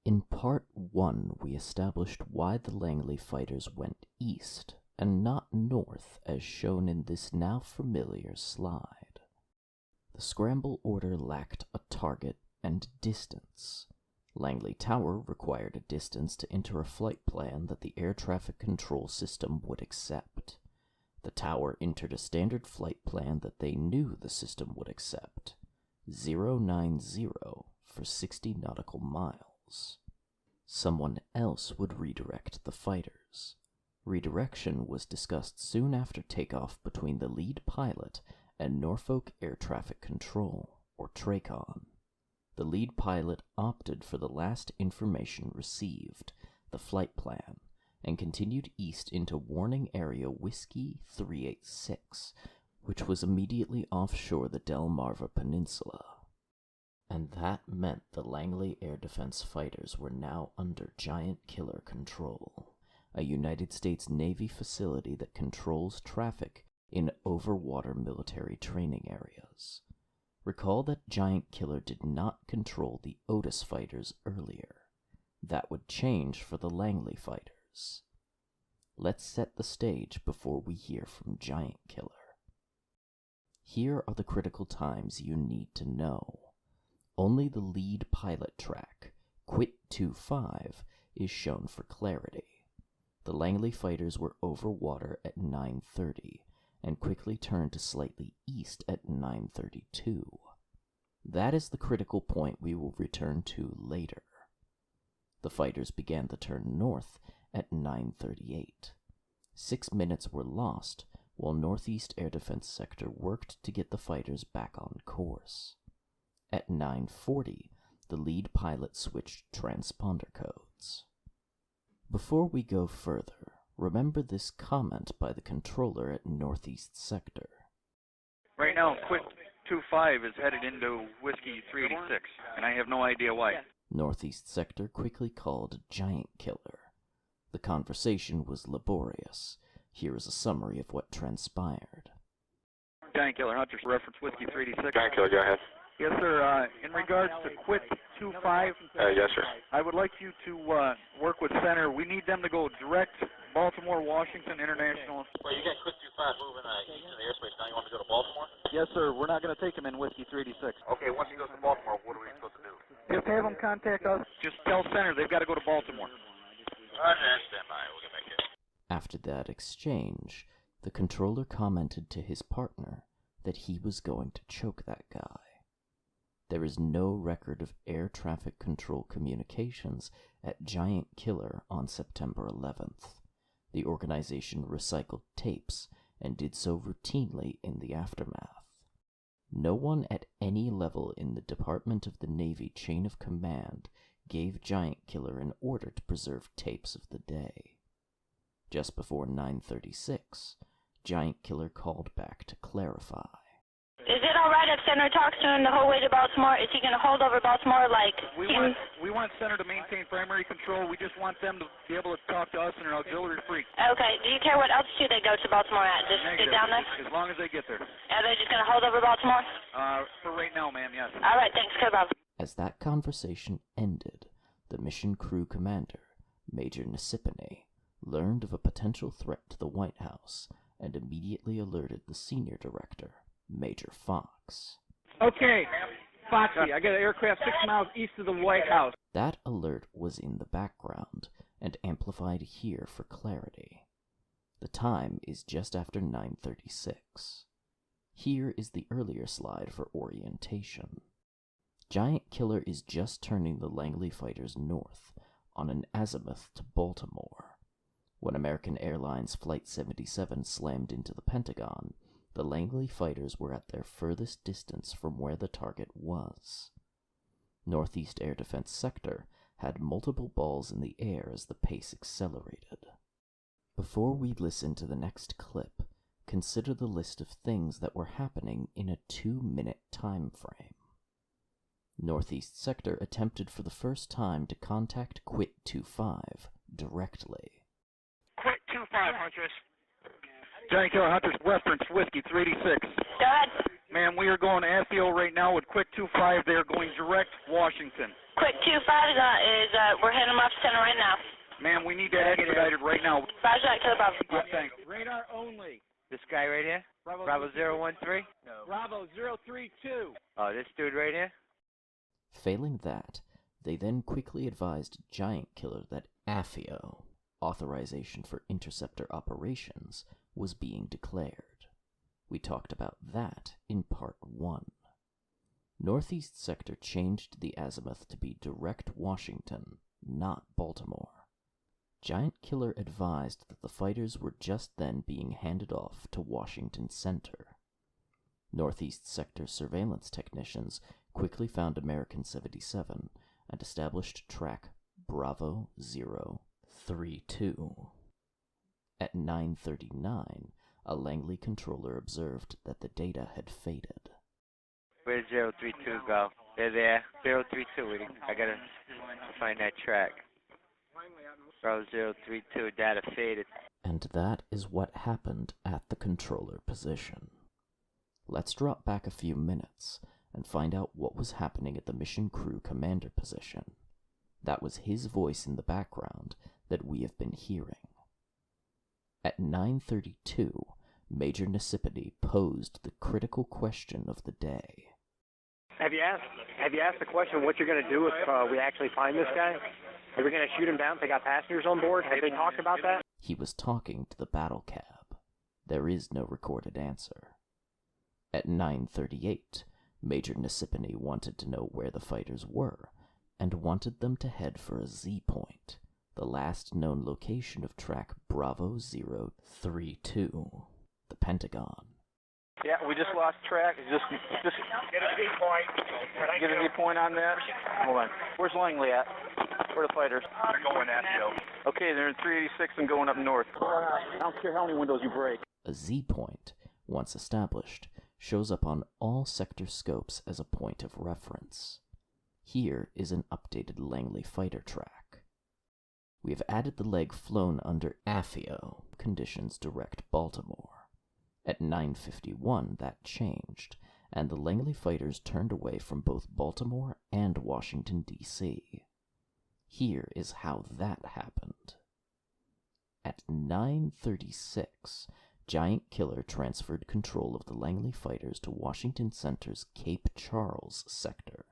In Part 1, we established why the Langley fighters went east and not north as shown in this now familiar slide. The scramble order lacked a target and distance. Langley Tower required a distance to enter a flight plan that the air traffic control system would accept. The tower entered a standard flight plan that they knew the system would accept, 090 for 60 nautical miles. Someone else would redirect the fighters. Redirection was discussed soon after takeoff between the lead pilot and Norfolk Air Traffic Control, or TRACON. The lead pilot opted for the last information received, the flight plan, and continued east into Warning Area Whiskey 386, which was immediately offshore the Delmarva Peninsula. And that meant the Langley Air Defense fighters were now under Giant Killer control, a United States Navy facility that controls traffic in overwater military training areas. Recall that Giant Killer did not control the Otis fighters earlier. That would change for the Langley fighters. Let's set the stage before we hear from Giant Killer. Here are the critical times you need to know. Only the lead pilot track, Quit 25, is shown for clarity. The Langley fighters were over water at 9:30 and quickly turned to slightly east at 9:32. That is the critical point we will return to later. The fighters began to turn north at 9:38. 6 minutes were lost while Northeast Air Defense Sector worked to get the fighters back on course. At 9:40, the lead pilot switched transponder codes. Before we go further, remember this comment by the controller at Northeast Sector. Right now, Quit 25 is headed into Whiskey 386, and I have no idea why. Northeast Sector quickly called Giant Killer. The conversation was laborious. Here is a summary of what transpired. Giant Killer Hunters, reference Whiskey 386. Giant Killer, go ahead. Yes, sir. In regards to Quit 25, Yes, sir. I would like you to work with Center. We need them to go direct Baltimore, Washington International. Well, you got Quit 25 moving east in the airspace. Now you want to go to Baltimore? Yes, sir. We're not going to take him in Whiskey 386. Okay, once he goes to Baltimore, what are we supposed to do? Just have them contact us. Just tell Center they've got to go to Baltimore. Roger, stand by. We'll get back to you. After that exchange, the controller commented to his partner that he was going to choke that guy. There is no record of air traffic control communications at Giant Killer on September 11th. The organization recycled tapes and did so routinely in the aftermath. No one at any level in the Department of the Navy chain of command gave Giant Killer an order to preserve tapes of the day. Just before 9:36, Giant Killer called back to clarify. Is it all right if Center talks to him the whole way to Baltimore? Is he going to hold over Baltimore like We want Center to maintain primary control. We just want them to be able to talk to us and our auxiliary free. Okay. Do you care what altitude they go to Baltimore at? Just Negative. get down there? As long as they get there. Are they just going to hold over Baltimore? For right now, ma'am, yes. All right. Thanks, Cobra. As that conversation ended, the mission crew commander, Major Nisipane, learned of a potential threat to the White House and immediately alerted the senior director, Major Fox. Okay, Foxy, I got an aircraft 6 miles east of the White House. That alert was in the background and amplified here for clarity. The time is just after 9:36. Here is the earlier slide for orientation. Giant Killer is just turning the Langley fighters north on an azimuth to Baltimore. When American Airlines Flight 77 slammed into the Pentagon, the Langley fighters were at their furthest distance from where the target was. Northeast Air Defense Sector had multiple balls in the air as the pace accelerated. Before we listen to the next clip, consider the list of things that were happening in a 2-minute time frame. Northeast Sector attempted for the first time to contact Quit 25 directly. Quit 25, Huntress. Giant Killer Hunters, reference Whiskey 386. Go ahead. Ma'am, we are going to AFIO right now with Quit 25. They are going direct Washington. Quick 25 is we're heading them off center right now. Ma'am, we need that expedited right now. Roger that, to the Bravo. Yeah, thanks. Radar only. This guy right here? Bravo 013? No. Bravo 032. Oh, this dude right here? Failing that, they then quickly advised Giant Killer that AFIO, Authorization for Interceptor Operations, was being declared. We talked about that in Part 1. Northeast Sector changed the azimuth to be direct Washington, not Baltimore. Giant Killer advised that the fighters were just then being handed off to Washington Center. Northeast Sector surveillance technicians quickly found American 77 and established track Bravo 032. At 9:39, a Langley controller observed that the data had faded. Where did 032 go? They're there. 032, I gotta find that track. Bravo 032, data faded. And that is what happened at the controller position. Let's drop back a few minutes and find out what was happening at the mission crew commander position. That was his voice in the background that we have been hearing. At 9:32, Major Nisipity posed the critical question of the day. Have you asked the question what you're going to do if we actually find this guy? Are we going to shoot him down if they got passengers on board? Have they talked about that? He was talking to the battle cab. There is no recorded answer. At 9:38, Major Nisipany wanted to know where the fighters were, and wanted them to head for a Z-point, the last known location of track Bravo 032, the Pentagon. Yeah, we just lost track. Just Get a Z-point. get a Z-point on that. Hold on. Where's Langley at? Where are the fighters? They're going AFIO. Okay, they're in 386 and going up north. I don't care how many windows you break. A Z-point, once established, shows up on all sector scopes as a point of reference. Here is an updated Langley fighter track. We have added the leg flown under AFIO, conditions direct Baltimore. At 9:51, that changed, and the Langley fighters turned away from both Baltimore and Washington, D.C. Here is how that happened. At 9:36, Giant Killer transferred control of the Langley fighters to Washington Center's Cape Charles sector.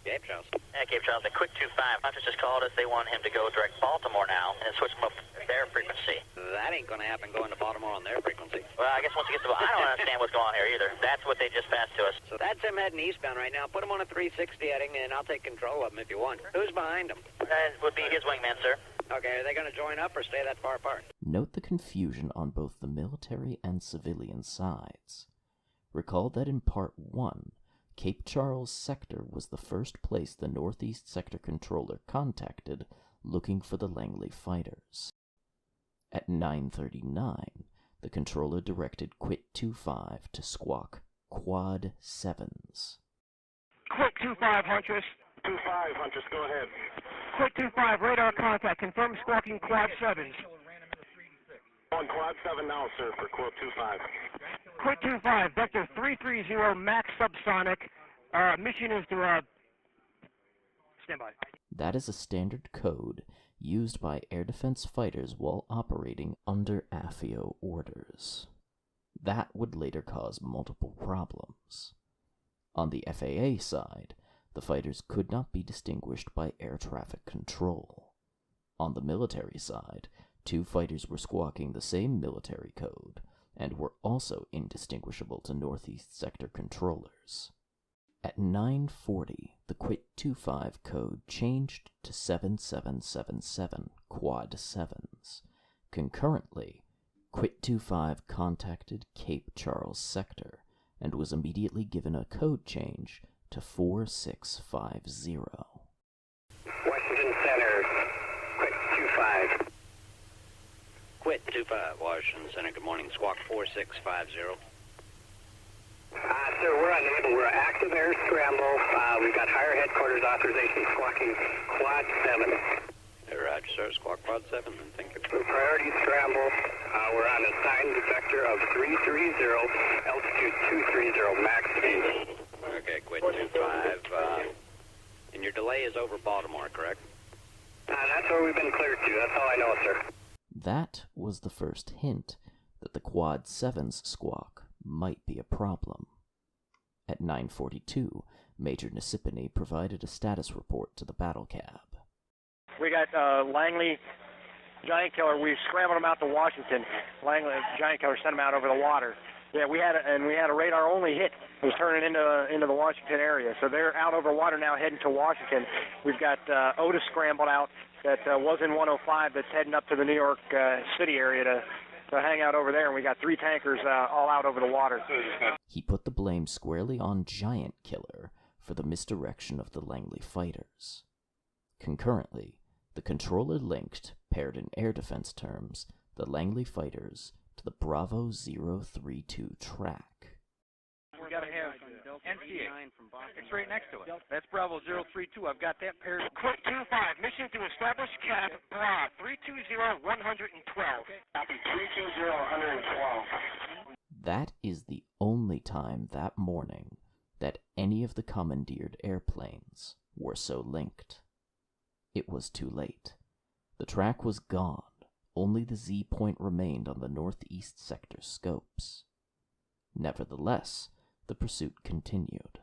Cape Charles. Yeah, Cape Charles, the Quick 25. Hunters just called us. They want him to go direct Baltimore now and switch him up their frequency. That ain't gonna happen going to Baltimore on their frequency. Well, I guess once he gets to... I don't understand what's going on here either. That's what they just passed to us. So that's him heading eastbound right now. Put him on a 360 heading, and I'll take control of him if you want. Who's behind him? That would be his wingman, sir. Okay, are they gonna join up or stay that far apart? Note the confusion on both the military and civilian sides. Recall that in Part 1, Cape Charles Sector was the first place the Northeast Sector controller contacted looking for the Langley fighters. At 9:39, the controller directed Quit 25 to squawk Quad 7s. Quick 25, Huntress. 25, Huntress, go ahead. Quick 25, radar contact. Confirm squawking Quad 7s. On Quad 7 now, sir, for Quote 25. Quick 25, vector 330, max subsonic. Mission is to, stand by. That is a standard code used by air defense fighters while operating under AFIO orders. That would later cause multiple problems. On the FAA side, the fighters could not be distinguished by air traffic control. On the military side, two fighters were squawking the same military code, and were also indistinguishable to Northeast Sector controllers. At 9:40, the Quit 25 code changed to 7777 Quad 7s. Concurrently, Quit 25 contacted Cape Charles Sector, and was immediately given a code change to 4650. Washington Center, Quit 25. Quit 25, Washington Center, good morning. Squawk 4650. Sir, we're unable. We're active air scramble. We've got higher headquarters authorization squawking Quad 7. Roger, sir. Squawk Quad 7, and thank you. Priority scramble. We're on a signed vector of 330, altitude 230, max speed. Okay, Quit 25. And your delay is over Baltimore, correct? That's where we've been cleared to. That's all I know, sir. That was the first hint that the Quad 7's squawk might be a problem. At 9:42, Major Nisipany provided a status report to the battle cab. We got Langley Giant Killer. We scrambled him out to Washington. Langley Giant Killer sent him out over the water. Yeah, we had a radar-only hit. It was turning into the Washington area. So they're out over water now, heading to Washington. We've got Otis scrambled out that was in 105 that's heading up to the New York City area to hang out over there. And we got 3 tankers all out over the water. He put the blame squarely on Giant Killer for the misdirection of the Langley fighters. Concurrently, the controller linked, paired in air defense terms, the Langley fighters to the Bravo 032 track. We gotta have NCA. It's right next to it. That's Bravo 032. I've got that paired. Quit 2-5. Mission to establish cap. Bra 320-112. Copy 320-112. That is the only time that morning that any of the commandeered airplanes were so linked. It was too late. The track was gone. Only the Z point remained on the northeast sector scopes. Nevertheless, the pursuit continued.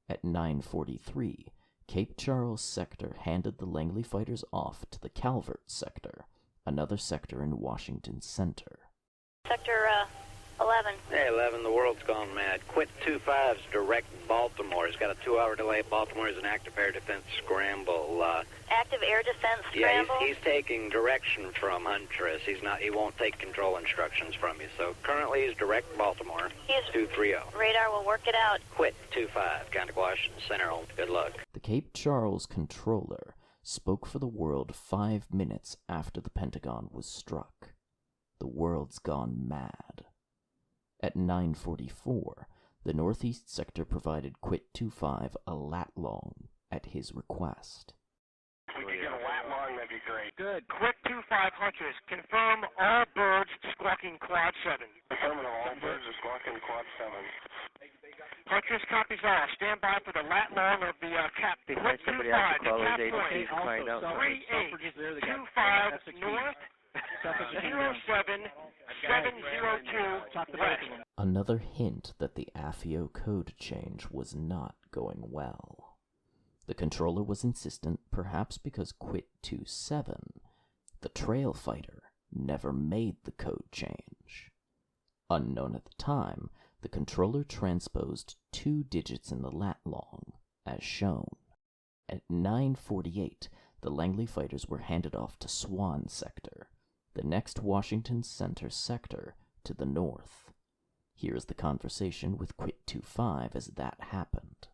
At 9:43, Cape Charles Sector handed the Langley fighters off to the Calvert Sector, another sector in Washington Center. Sector 11. Hey, 11, the world's gone mad. Quit 2-5's direct Baltimore. He's got a 2-hour delay at Baltimore. He's an active air defense scramble. Active air defense scramble? Yeah, he's taking direction from Huntress. He won't take control instructions from you. So currently he's direct Baltimore. He's 230. radar will work it out. Quit 2-5, contact Washington Center. Good luck. The Cape Charles controller spoke for the world 5 minutes after the Pentagon was struck. The world's gone mad. At 9:44, the Northeast Sector provided Quit 2-5 a lat long at his request. If we could get a lat long, that'd be great. Good. Quit 2-5 Huntress. Confirm all birds squawking Quad 7. Confirming all birds are squawking Quad 7. Huntress copies all. Stand by for the lat long of the cap. They Quit find somebody 2-5. else to call Cap his point. agencies to find out. 3825 north 07702 west. Another hint that the AFIO code change was not going well. The controller was insistent, perhaps because Quit 2-7, the trail fighter, never made the code change. Unknown at the time, the controller transposed 2 digits in the lat long, as shown. At 9:48, the Langley fighters were handed off to Swann Sector, the next Washington Center sector to the north. Here is the conversation with Quit 2-5 as that happened.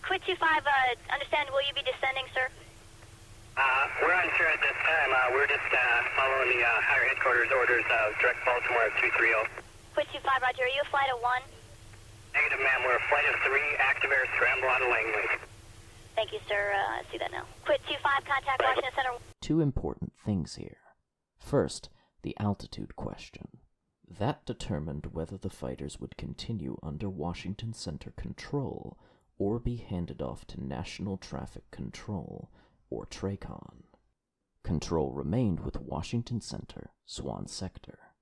Quit 2-5, understand, will you be descending, sir? We're unsure at this time. We're just following the higher headquarters orders direct Baltimore at 230. Quit 2-5, roger. Are you a flight of 1? Negative, ma'am. We're a flight of 3, active air scramble out of Langley. Thank you, sir. I see that now. Quit 2-5, contact Washington Center. 2 important things here. First, the altitude question. That determined whether the fighters would continue under Washington Center control or be handed off to National Traffic Control, or TRACON. Control remained with Washington Center, Swann Sector.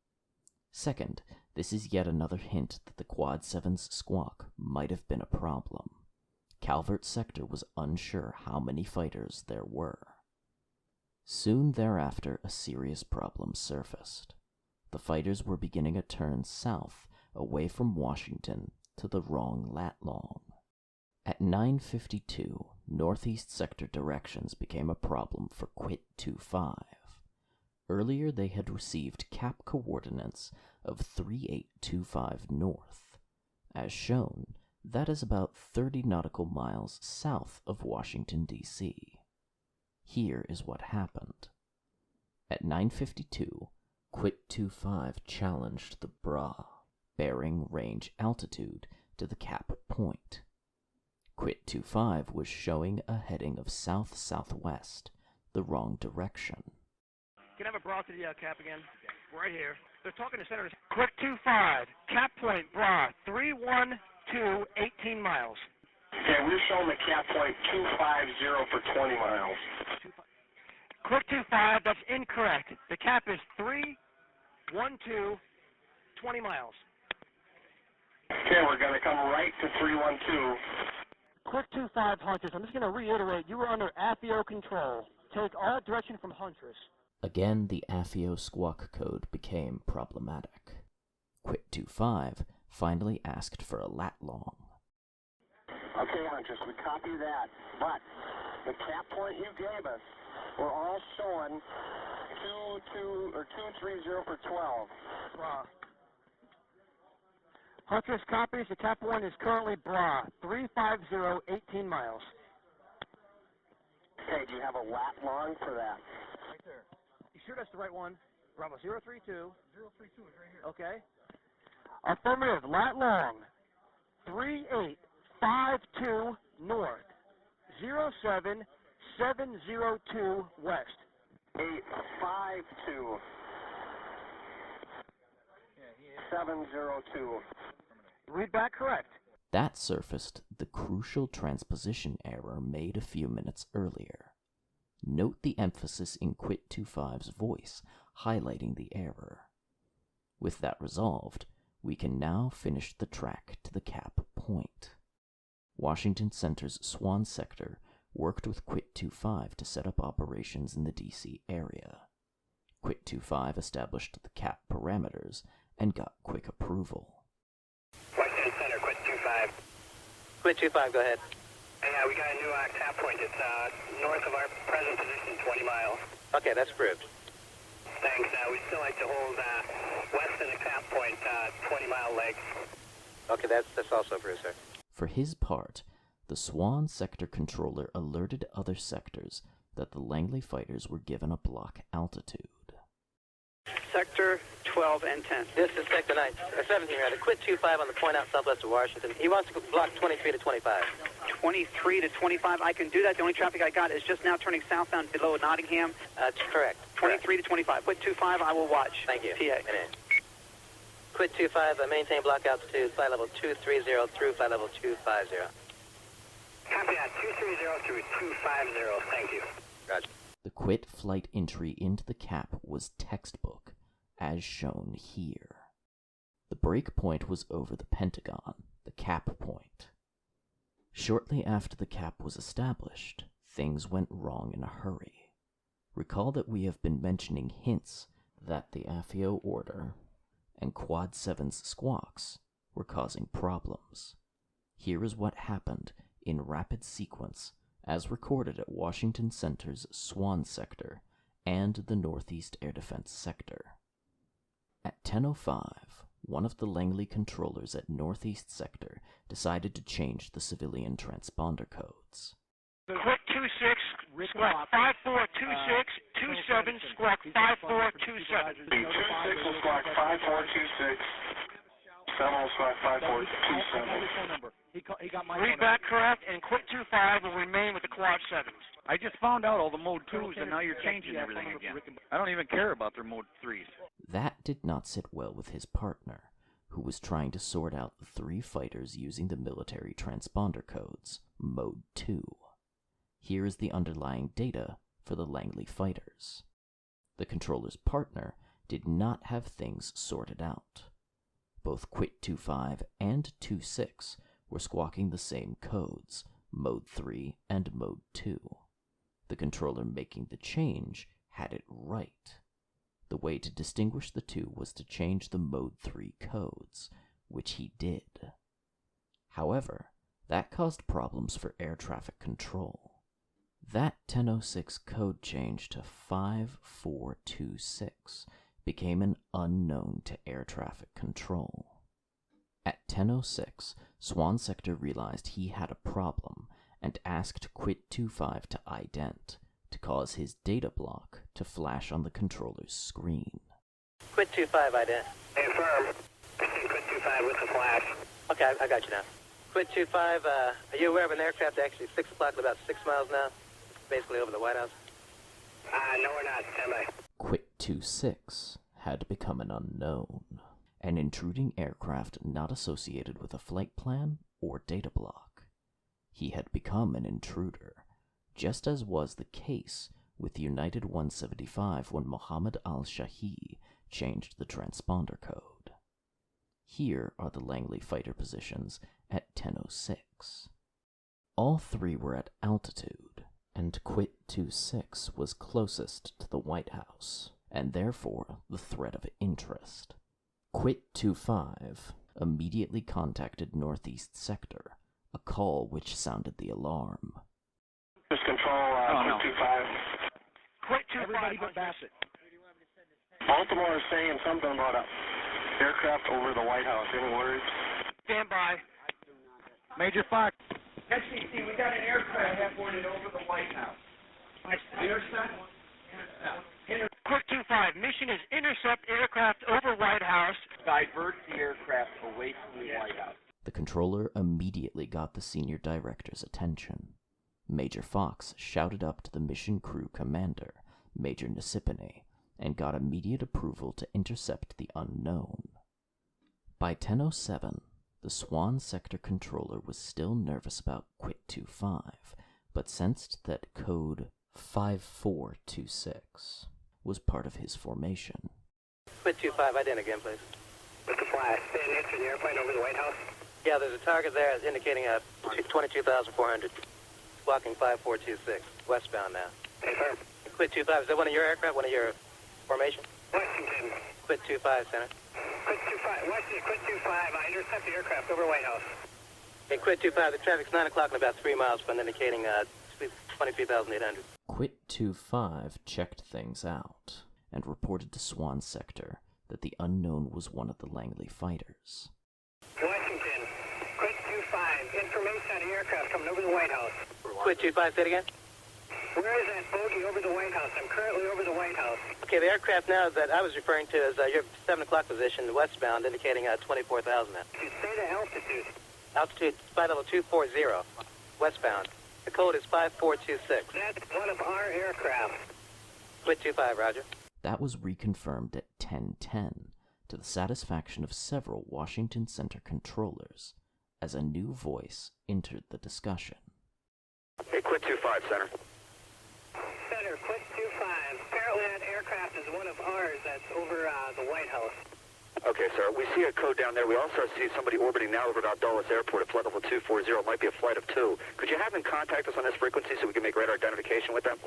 Second, this is yet another hint that the Quad 7's squawk might have been a problem. Calvert Sector was unsure how many fighters there were. Soon thereafter, a serious problem surfaced. The fighters were beginning a turn south, away from Washington, to the wrong lat long. At 9:52, Northeast Sector directions became a problem for Quit 2-5. Earlier they had received cap coordinates of 3825 north. As shown, that is about 30 nautical miles south of Washington, D.C. Here is what happened. At 9:52, Quit 2-5 challenged the BRA, bearing range altitude to the cap point. Quit 2-5 was showing a heading of south-southwest, the wrong direction. Can I have a bra to the cap again? Right here. They're talking to Senator. Quit 2-5. Cap point, bra, 312, 18 miles. Yeah, we're showing the cap point 250 for 20 miles. Quick 25, that's incorrect. The cap is 312, 20 miles. Okay, we're going to come right to 312. Quick 25, Huntress. I'm just going to reiterate, you were under AFIO control. Take all direction from Huntress. Again, the AFIO squawk code became problematic. Quit 25 finally asked for a lat long. Okay, Huntress, we copy that, but the cap point you gave us, we're all showing 230 for 12. Huntress copies. The cap point is currently bra, 350, 18 miles. Okay, do you have a lat long for that? Right there. You sure that's the right one? Bravo 032. 032 is right here. Okay. Affirmative. Lat long. 3852 north. 07702 west. 852. 702. Read back correct. That surfaced the crucial transposition error made a few minutes earlier. Note the emphasis in Quit 25's voice, highlighting the error. With that resolved, we can now finish the track to the cap point. Washington Center's Swann Sector worked with Quit 25 to set up operations in the DC area. Quit 25 established the cap parameters and got quick approval. Washington Center, Quit 25. Quit 25, go ahead. Yeah, we got a new cap point. It's north of our present position, 20 miles. Okay, that's approved. Thanks. We'd still like to hold west of the cap point, 20-mile legs. Okay, that's also approved, sir. For his part, the Swann Sector controller alerted other sectors that the Langley fighters were given a block altitude. Sector 12 and 10. This is Sector 17, rather. Quit 25 on the point out southwest of Washington. He wants to block 23 to 25. 23 to 25, I can do that. The only traffic I got is just now turning southbound below Nottingham. Correct. 23 to 25. Quit 25, I will watch. Thank you. PA. Quit 25, maintain block altitude, flight level 230 through flight level 250. Copy that, 230 through 250. Thank you. Roger. The quit flight entry into the cap was textbook, as shown here. The break point was over the Pentagon, the cap point. Shortly after the cap was established, things went wrong in a hurry. Recall that we have been mentioning hints that the AFIO order and Quad 7's squawks were causing problems. Here is what happened in rapid sequence as recorded at Washington Center's Swann Sector and the Northeast Air Defense Sector. At 10:05, one of the Langley controllers at Northeast Sector decided to change the civilian transponder codes. Quit 26, squawk 5426, 27, squawk 5427. 26 will squawk 5426. 7 will squawk 5427. He got my Read back correct, and Quit 25 will remain with the Quad 7s. I just found out all the Mode 2s, and now you're changing everything again. I don't even care about their Mode 3s. That did not sit well with his partner, who was trying to sort out the three fighters using the military transponder codes, Mode 2. Here is the underlying data for the Langley fighters. The controller's partner did not have things sorted out. Both Quit 25 and 26 were squawking the same codes, Mode 3 and Mode 2. The controller making the change had it right. The way to distinguish the two was to change the Mode 3 codes, which he did. However, that caused problems for air traffic control. That 10:06 code change to 5426 became an unknown to air traffic control. At 10:06, Swann Sector realized he had a problem and asked Quit 25 to ident to cause his data block to flash on the controller's screen. Quit 25, ident. Affirm. Quit 25 with the flash. Okay, I got you now. Quit 25, are you aware of an aircraft actually 6 o'clock about 6 miles now? Basically over the White House? No, we're not. Stand by. Quit 26 had become an unknown, an intruding aircraft not associated with a flight plan or data block. He had become an intruder, just as was the case with United 175 when Mohammed al-Shahi changed the transponder code. Here are the Langley fighter positions at 10:06. All three were at altitude, and Quit 26 was closest to the White House, and therefore the threat of interest. Quit 25 immediately contacted Northeast Sector, a call which sounded the alarm. This control, Quit 25. Quit 25. Everybody but Bassett. Baltimore is saying something about a aircraft over the White House. Any words? Stand by. Major Fox. SCC, we got an aircraft airborne over the White House. Quit 25. Mission is intercept aircraft over White House. Divert the aircraft away from the White House. The controller immediately got the senior director's attention. Major Fox shouted up to the mission crew commander, Major Nisipane, and got immediate approval to intercept the unknown. By 10:07, the Swann Sector controller was still nervous about Quit 25, but sensed that code 5426 was part of his formation. Quit 25, ident again, please. Mr. Flash, stand into the airplane over the White House. Yeah, there's a target there indicating 22,400. Walking 5426, westbound now. Confirm. Quit 25, is that one of your aircraft, one of your formation? Washington. Quit 25, Center. Quit 25, Washington, Quit 25, I intercept the aircraft over White House. In Quit 25, the traffic's 9 o'clock and about 3 miles from indicating 23,800. Quit 25 checked things out and reported to Swann Sector that the unknown was one of the Langley fighters. Washington, Quit 25, information on the aircraft coming over the White House. Quit 25, say it again? Where is that bogey over the White House? I'm currently over the White House. Okay, the aircraft now that I was referring to is your 7 o'clock position westbound indicating 24,000 now. You say the altitude. Altitude, flight level 240, westbound. The code is 5426. That's one of our aircraft. Quit 25, roger. That was reconfirmed at 10:10 to the satisfaction of several Washington Center controllers as a new voice entered the discussion. Hey, Quit 25, Center. Center, Quit 25. Apparently that aircraft is one of ours that's over the White House. Okay, sir. We see a code down there. We also see somebody orbiting now over at Dulles Airport at flight level 240. It might be a flight of 2. Could you have them contact us on this frequency so we can make radar identification with them?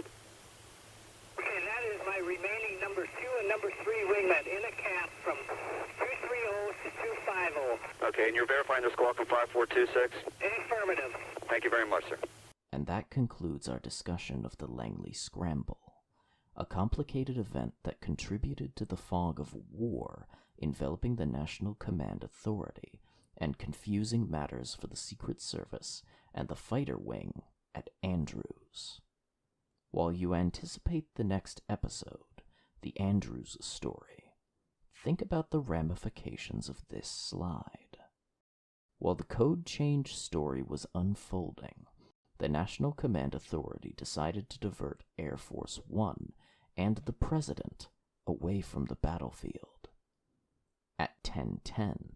Okay, that is my remaining number 2 and number 3 wingmen in a cap from 230 to 250. Okay, and you're verifying the squawk from 5426? Affirmative. Thank you very much, sir. And that concludes our discussion of the Langley Scramble, a complicated event that contributed to the fog of war enveloping the National Command Authority and confusing matters for the Secret Service and the fighter wing at Andrews. While you anticipate the next episode, the Andrews story, think about the ramifications of this slide. While the code change story was unfolding, the National Command Authority decided to divert Air Force One and the President away from the battlefield. At 10:10,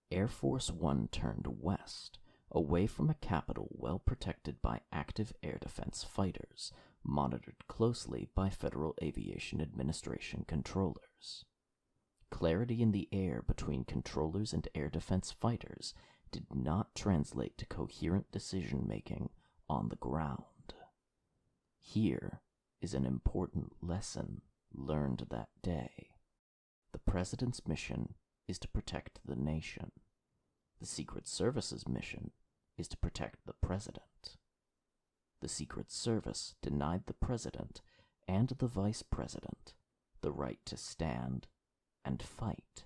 Air Force One turned west, away from a capital well protected by active air defense fighters, monitored closely by Federal Aviation Administration controllers. Clarity in the air between controllers and air defense fighters did not translate to coherent decision-making on the ground. Here is an important lesson learned that day. The President's mission is to protect the nation. The Secret Service's mission is to protect the President. The Secret Service denied the President and the Vice President the right to stand and fight.